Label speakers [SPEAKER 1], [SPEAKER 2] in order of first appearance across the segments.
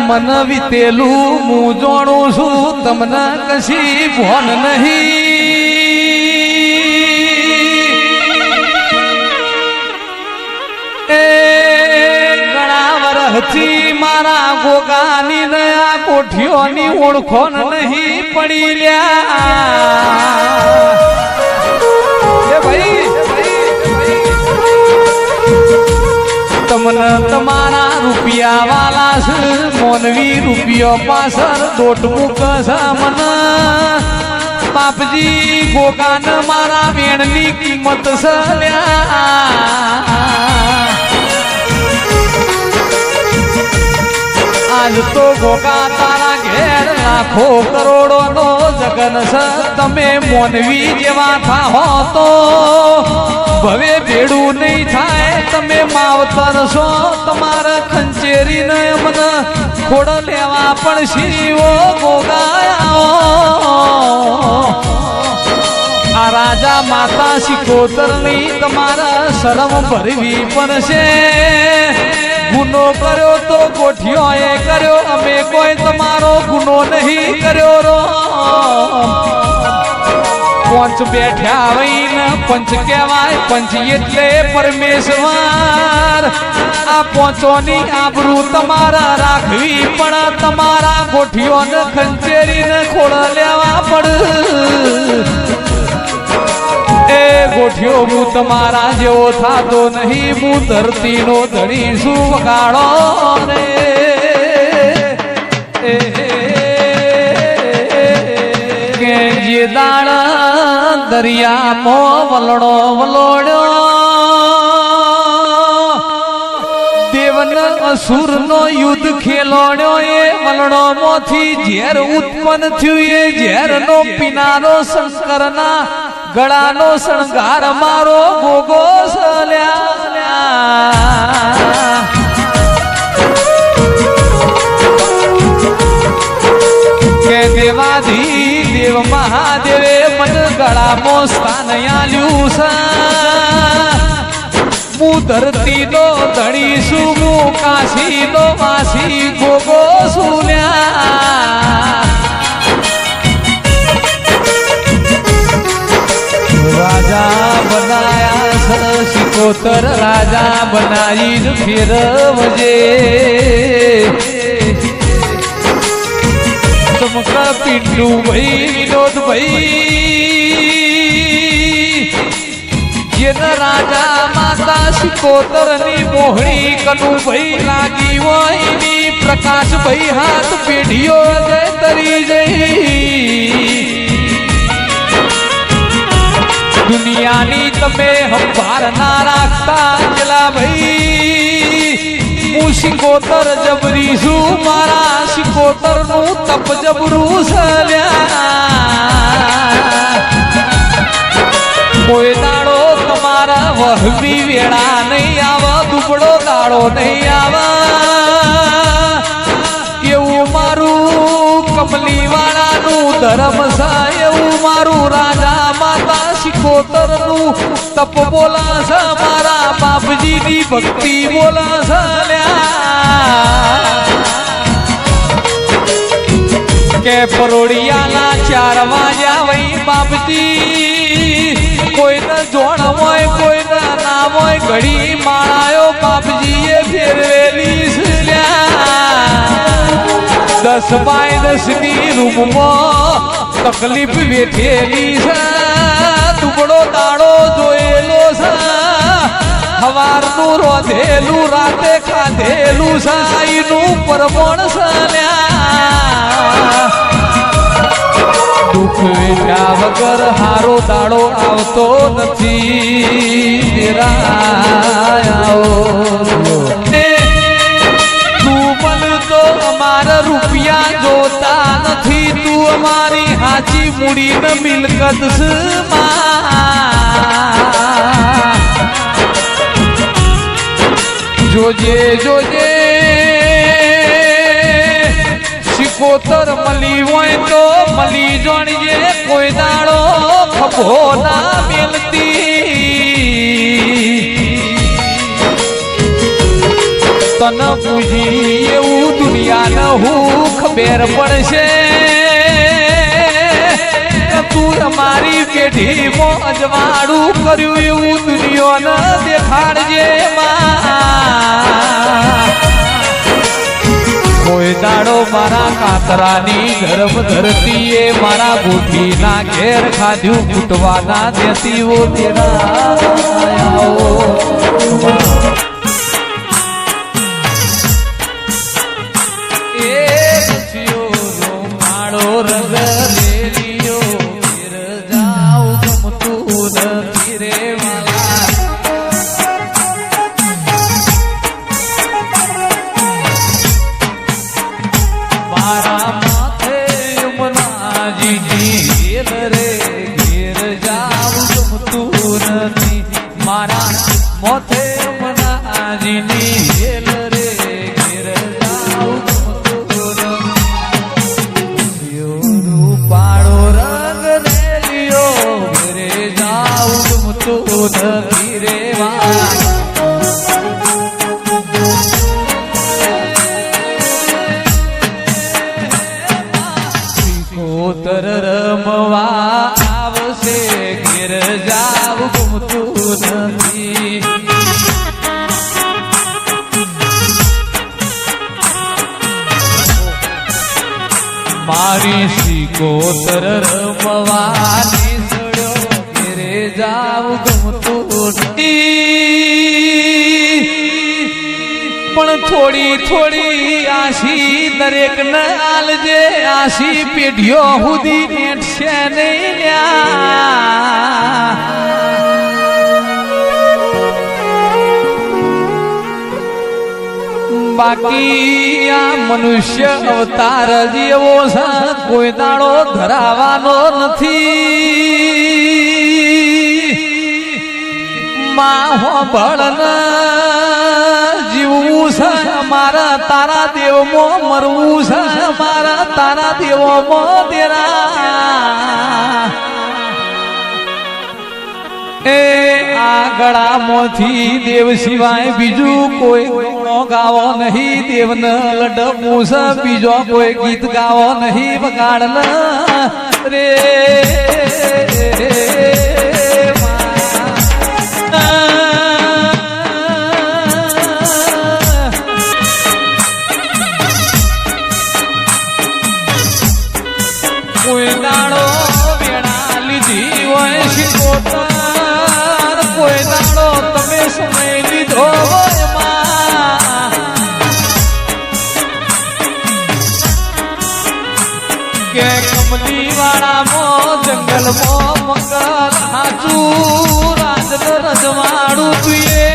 [SPEAKER 1] મન વિતેલું હું જાણું છું તમને કશી ભોન નહીં ઘણા વરહથી મારા ગોગાની નયા કોઠીઓની ઓળખોન નહીં પડી લ્યા ભાઈ તમને તમારા રૂપિયા વાલા છે મોનવી રૂપિયો પાછળ દોટ મૂકશે મને બાપજી ગોગાન મારા વેણની કિંમત છે આજ તો ગોગા તારા ઘેર લાખો કરોડો નો જગન છે તમે મોનવી જેવા થાહો તો ભવે ભેડું નહીં થાય તમે માવતર છો તમારે ખંચેરી ને મને ખોડ લેવા પણ શીવો ગોગાયા આ રાજા માતા શિકોતર ની તમારા શરમ ભરવી પડશે ગુનો કર્યો તો ગોઠિયો એ કર્યો અમે કોઈ તમારો ગુનો નહીં કર્યો રો પંચ બેઠ્યા વહીને પંચ કહેવાય પંચ એટલે પરમેશ્વર આ પોંચોની આબરૂ તમારા રાખવી પણ તમારા ગોઠિયોને ખંચેરીને ખોળ લેવા પડ એ ગોઠિયો હું તમારા જેવો થાતો નહીં હું ધરતીનો ધણી શું વગાડો રે કે જે દાળ દરિયામાં વલડો વલોડ્યો દેવન અસુરનો યુદ્ધ ખેલોડ્યો એ વલડો મોથી ઝેર ઉત્પન્ન થયું એ ઝેરનો પીનારો શંકરના ગળાનો શણગાર મારો ગોગો કે દેવાધી દેવ મહાદેવે મન ગળામાં સ્થાન આલ્યું છે હું ધરતીનો ધણી છું હું કાશીનો વાસી ગોગો સુલ્યા રાજા બનાયા શિકોતર રાજા બનાવી ફેરવજે ચમકા પિંડુ ભાઈ વિનોદ ભાઈ જેના રાજા માતા શિકોતર ની મોહણી કનુ ભાઈ લાગી હોય ની પ્રકાશ ભાઈ હાથ પેઢીઓ જય તરી જઈ દુનિયાની તમે સંભાર ના રાખતા ચલા ભાઈ હું શિકોતર જબરી છું મારા શિકોતર નું તપ જબરું કોઈ દાડો તમારા વહમી વેળા નહીં આવા દુબળો દાડો નહીં આવા એવું મારું કમલી વાળાનું ધર્મ છે એવું મારું રાજા માતા શિકોતર નું તપ બોલા છે મારા બાપજી ની ભક્તિ બોલા છે કે પરોડિયાના 4 વાગ્યા વહી બાપજી કોઈને જોણ હોય કોઈને નામ હોય ઘડી માળાયો બાપજીએ ફેરવેલી છે 10 બાય 10 ની રૂમમાં તકલીફ વેઠેલી છે દુબળો દાડો જોયેલો છે હવારનું રોધેલું રાતે ખાધેલું સાઈનું પરમણ છે દુઃખ વેઠ્યા વગર હારો દાડો આવતો નથી અમારા રૂપિયા જોતા નથી તું અમારી હાચી મૂડીને મિલકત જોજે જોજે શિકોતર મળી હોય તો મળી જોણજે કોઈ દાડો ખભો ના મેલતી તન પૂજી એવું દુનિયા ન બેર પડશે તું અમારી પેઢી અજવાળું કર્યું એવું દુનિયાને દેખાડજે કોઈ દાડો મારા કાતરાની ગર્ભ ધરતીએ મારા ગોઠીના ઘેર ખાધ્યું ફૂટવાના દેતીઓ તેરા મોથે મનાજીની હેલ રે ઘેર જાઉં પાડો રંગ રેલિયો ઘેરે જાઉં તું નથી રેવા કોતર રમવા આવશે ઘેર જાઉં ગમતું નથી મારી શીકોતર રમવાની સડ્યો ઘેરે જાઉં ગમતું પણ થોડી થોડી આશી દરેક ને આલજે આશી પેઢીઓ સુધી નેટશે નહીં બાકી આ મનુષ્ય અવતાર જેવો છે કોઈ દાડો ધરાવાનો નથી માં હોબળ જીવવું છે મારા તારા દેવમાં મરવું છે મારા તારા દેવોમાં તેરા એ આ ગળામાંથી દેવ સિવાય બીજું કોઈ ગુણો ગાવો નહીં દેવને લડવું છે બીજો કોઈ ગીત ગાવો નહીં વગાડ રે કોઈ દાડો વેણા લીધી હોય શીખોતર કોઈ દાડો તમે સમય લીધો કે કમલી વાળામાં જંગલમાં મંગલ હાચું રાજ રજવાડું તુએ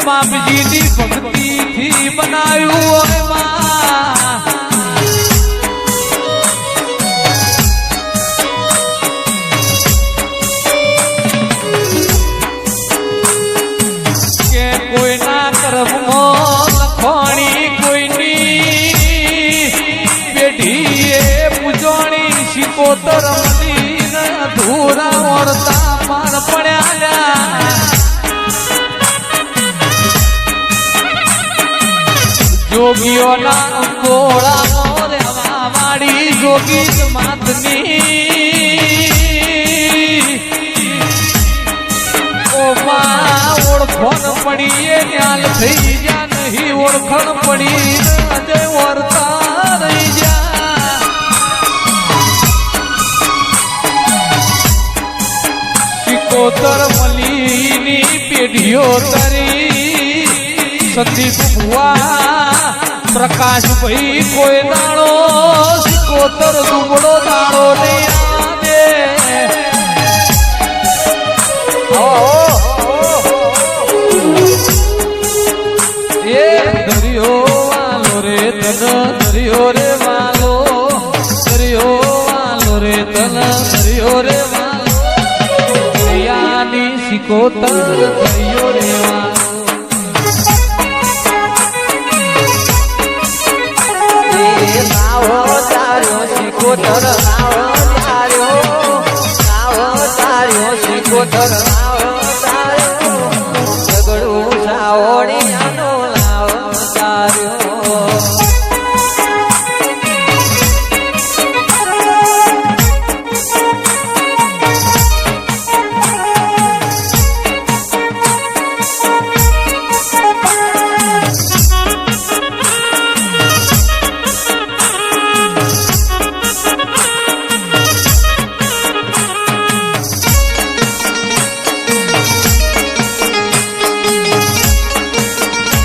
[SPEAKER 1] બાપજીની ભક્તિથી બનાવ્યું હોય કોઈના કર્મમાં લખોણી કોઈની પેઢીએ પૂજોણી શીકોતર મદીને અધૂરા ઓરતા પાર પડ્યા જોગીઓના ગોળામાં રહેવા વાળી જોગી માતની ઓળખણ પડીએ ન્યાલ થઈ જા નહીં ઓળખણ પડી અજય વર્તા રહી જા શીકોતર મલીની પેઢીઓ તરી સંદીપ ભુવા પ્રકાશ ભાઈ કોઈ દાડો શીકોતર દુબળો દાડો નહીં આવે દરિયો વાલો રે તન દરિયો રે વાલો દરિયો વાલો રે તન દરિયો રે વાલો દરિયાની શીકોતર દરિયો રે વાલો
[SPEAKER 2] શીકોતર